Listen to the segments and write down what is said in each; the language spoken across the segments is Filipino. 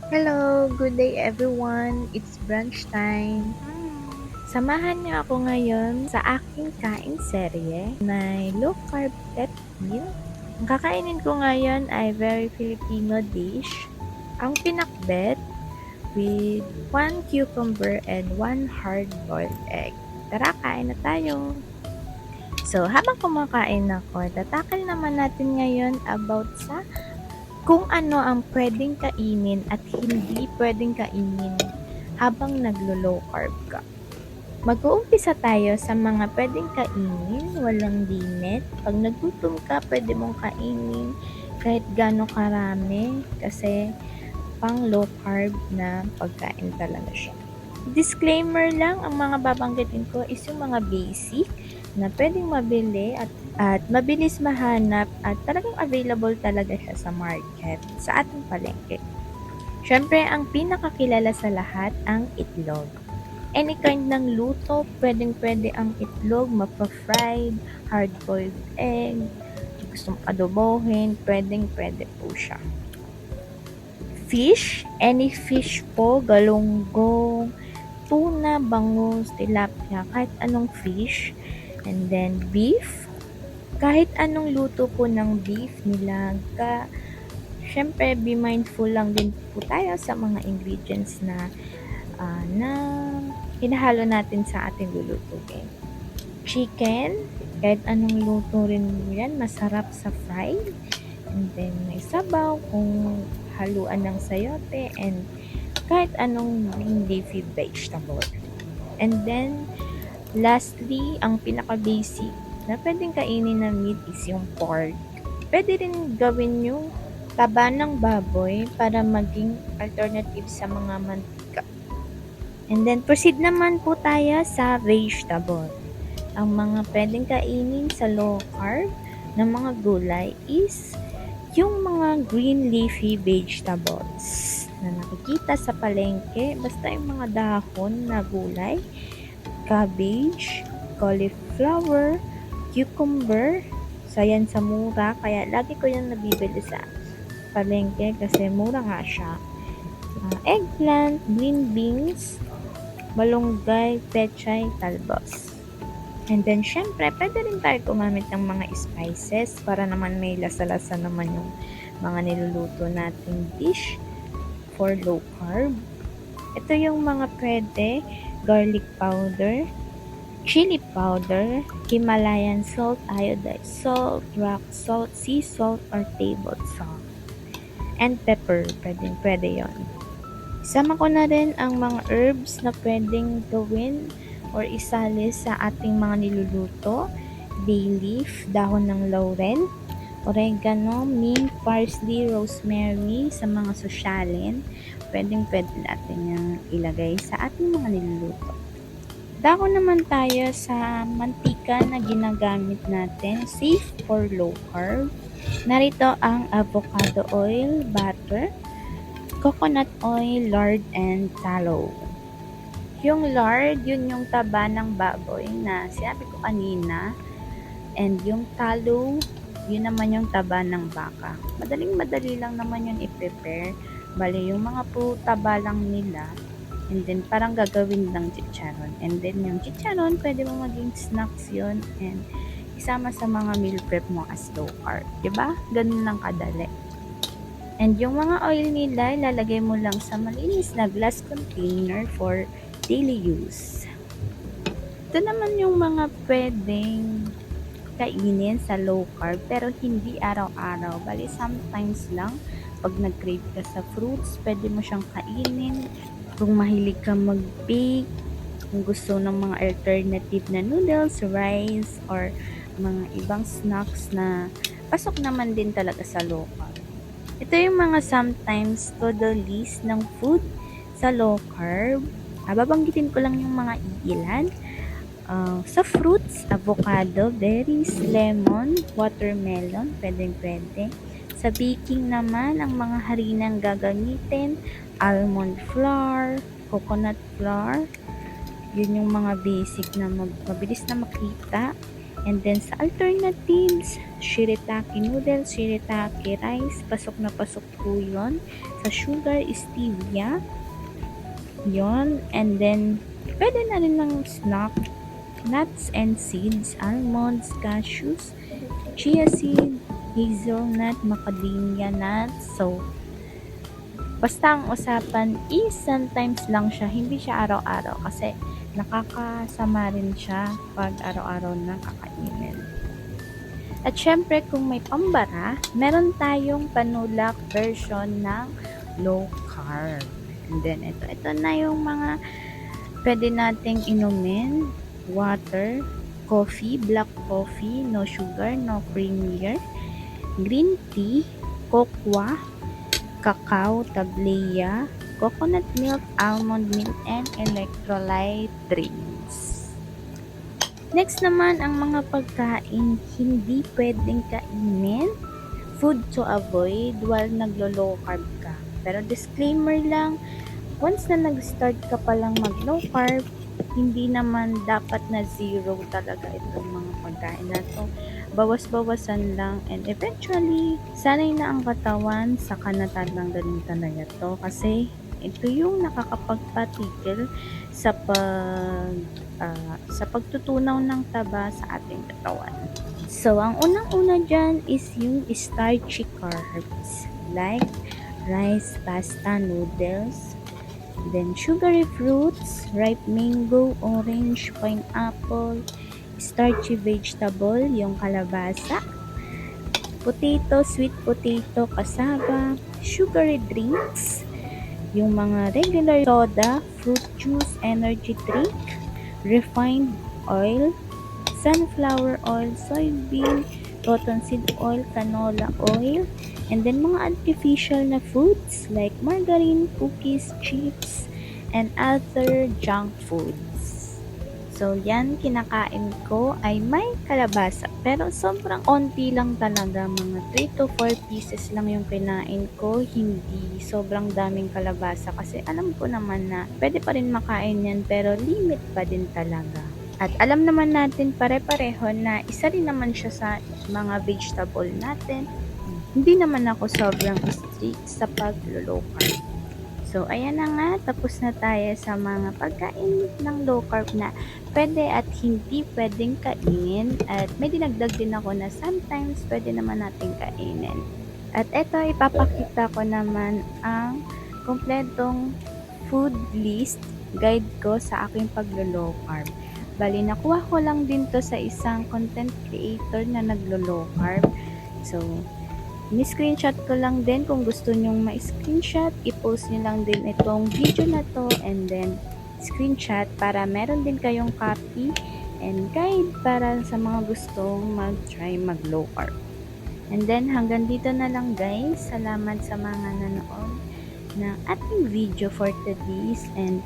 Hello, good day everyone. It's brunch time. Samahan niyo ako ngayon sa aking kain serye na low carb pet meal. Ang kakainin ko ngayon ay very Filipino dish, ang pinakbet with 1 cucumber and 1 hard-boiled egg. Tara, kain na tayo! So, habang kumakain ako, tatakal naman natin ngayon about sa kung ano ang pwedeng kainin at hindi pwedeng kainin habang naglo-low carb ka. Mag-uumpisa tayo sa mga pwedeng kainin, walang limit. Pag nagutom ka, pwede mong kainin kahit gaano karami kasi pang low carb na pagkain talaga siya. Disclaimer lang, ang mga babanggitin ko is yung mga basic na pwedeng mabili at mabilis mahanap at talagang available talaga siya sa market, sa ating palengke. Siyempre, ang pinakakilala sa lahat, ang itlog. Any kind ng luto, pwedeng-pwede ang itlog, mapa-fried, hard-boiled egg, gusto mong adobohin, pwedeng-pwede po siya. Fish, any fish po, galunggong, tuna, bangus, tilapia, kahit anong fish. And then beef, kahit anong luto po ng beef, nilaga. Syempre, be mindful lang din po tayo sa mga ingredients na hinahalo natin sa ating lulutuin. Chicken, kahit anong luto rin yan, masarap sa fried. And then, may sabaw kung haluan ng sayote and kahit anong green leafy vegetable. And then, lastly, ang pinaka-basic na pwedeng kainin na meat is yung pork. Pwede rin gawin yung taba ng baboy para maging alternative sa mga mantika. And then, proceed naman po tayo sa vegetable. Ang mga pwedeng kainin sa low carb ng mga gulay is yung mga green leafy vegetables na nakikita sa palengke, basta yung mga dahon na gulay, cabbage, cauliflower, cucumber, so yan sa mura, kaya lagi ko yan nabibili sa palengke kasi mura nga siya. Eggplant, green beans, malunggay, pechay, talbos. And then, syempre, pwede rin tayo gumamit ng mga spices para naman may lasa-lasa naman yung mga niluluto nating dish for low carb. Ito yung mga pwede, garlic powder, chili powder, Himalayan salt, iodized salt, rock salt, sea salt, or table salt. And pepper, pwede yon. Isama ko na rin ang mga herbs na pwedeng gawin or isali sa ating mga niluluto. Bay leaf, dahon ng laurel, oregano, mint, parsley, rosemary sa mga sosyalin. Pwede natin yung ilagay sa ating mga niluluto. Dako naman tayo sa mantika na ginagamit natin, safe for low carb. Narito ang avocado oil, butter, coconut oil, lard, and tallow. Yung lard, yun yung taba ng baboy na sinabi ko kanina. And yung tallow, yun naman yung taba ng baka. Madaling-madali lang naman yun i-prepare. Bali, yung mga puro taba lang nila. And then, parang gagawin lang chicharon. And then, yung chicharon, pwede mo maging snacks yun. And isama sa mga meal prep mo as low carb. Diba? Ganun lang kadali. And yung mga oil nila, ilalagay mo lang sa malinis na glass container for daily use. Ito naman yung mga pwedeng kainin sa low carb pero hindi araw-araw. Bali, sometimes lang pag nag-crave ka sa fruits, pwede mo siyang kainin. Kung mahilig ka mag-bake, kung gusto ng mga alternative na noodles, rice, or mga ibang snacks na pasok naman din talaga sa low carb. Ito yung mga sometimes to the list ng food sa low carb. Babanggitin ko lang yung mga iilan. Sa fruits, avocado, berries, lemon, watermelon, pwede. Sa baking naman, ang mga harinang gagamitin, almond flour, coconut flour, yun yung mga basic na mabilis na makita. And then sa alternatives, shirataki noodles, shirataki rice, pasok na pasok po yun. Sa sugar, stevia, yon. And then, pwede na rin ng snack, nuts and seeds, almonds, cashews, chia seed, hazelnut, macadamia nuts. So, basta ang usapan is sometimes lang siya, hindi siya araw-araw kasi nakakasama rin siya pag araw-araw na kakainin. At syempre kung may pambara, meron tayong panulak version ng low carb. And then ito na yung mga pwede nating inumin: water, coffee, black coffee, no sugar, no creamer, green tea, cocoa, cacao, tableya, coconut milk, almond milk, and electrolyte drinks. Next naman, ang mga pagkain hindi pwedeng kainin, food to avoid while naglo-low carb ka. Pero disclaimer lang, once na nag-start ka palang mag-low carb, hindi naman dapat na zero talaga itong mga pagkain na to. Bawas-bawasan lang, and eventually, sanay na ang katawan, saka natatanggalin talaga to kasi ito yung nakakapagpatigil sa pagtutunaw ng taba sa ating katawan. So, ang unang-una dyan is yung starchy carbs like rice, pasta, noodles, then sugary fruits, ripe mango, orange, pineapple, starchy vegetable, yung kalabasa, potato, sweet potato, cassava, sugary drinks, yung mga regular soda, fruit juice, energy drink, refined oil, sunflower oil, soybean, cottonseed oil, canola oil, and then mga artificial na foods like margarine, cookies, chips, and other junk foods. So, yan, kinakain ko ay may kalabasa. Pero sobrang onti lang talaga. Mga 3 to 4 pieces lang yung kinain ko. Hindi sobrang daming kalabasa. Kasi alam ko naman na pwede pa rin makain yan. Pero limit pa din talaga. At alam naman natin pare-pareho na isa rin naman siya sa mga vegetable natin. Hindi naman ako sobrang strict sa pag-low carb. So, ayan na nga, tapos na tayo sa mga pagkain ng low carb na pwede at hindi pwedeng kainin. At may dinagdag din ako na sometimes pwede naman natin kainin. At eto, ipapakita ko naman ang kompletong food list guide ko sa aking paglo-low carb. Bali, nakuha ko lang din to sa isang content creator na naglo-low carb. So, ni-screenshot ko lang din. Kung gusto nyong ma-screenshot, i-post nyo lang din itong video na to and then screenshot para meron din kayong copy and guide para sa mga gustong mag-try mag-low carb. And then hanggang dito na lang guys. Salamat sa mga nanood ng ating video for today's, and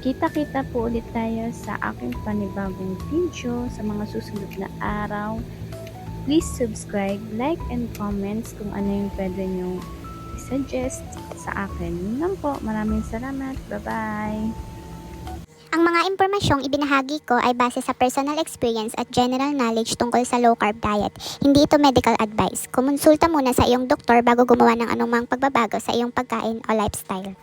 kita-kita po ulit tayo sa aking panibagong video sa mga susunod na araw. Please subscribe, like, and comments kung ano yung pwede nyo i-suggest sa akin. Yun lang po. Maraming salamat. Bye-bye! Ang mga impormasyong ibinahagi ko ay base sa personal experience at general knowledge tungkol sa low carb diet. Hindi ito medical advice. Kumonsulta muna sa iyong doktor bago gumawa ng anumang pagbabago sa iyong pagkain o lifestyle.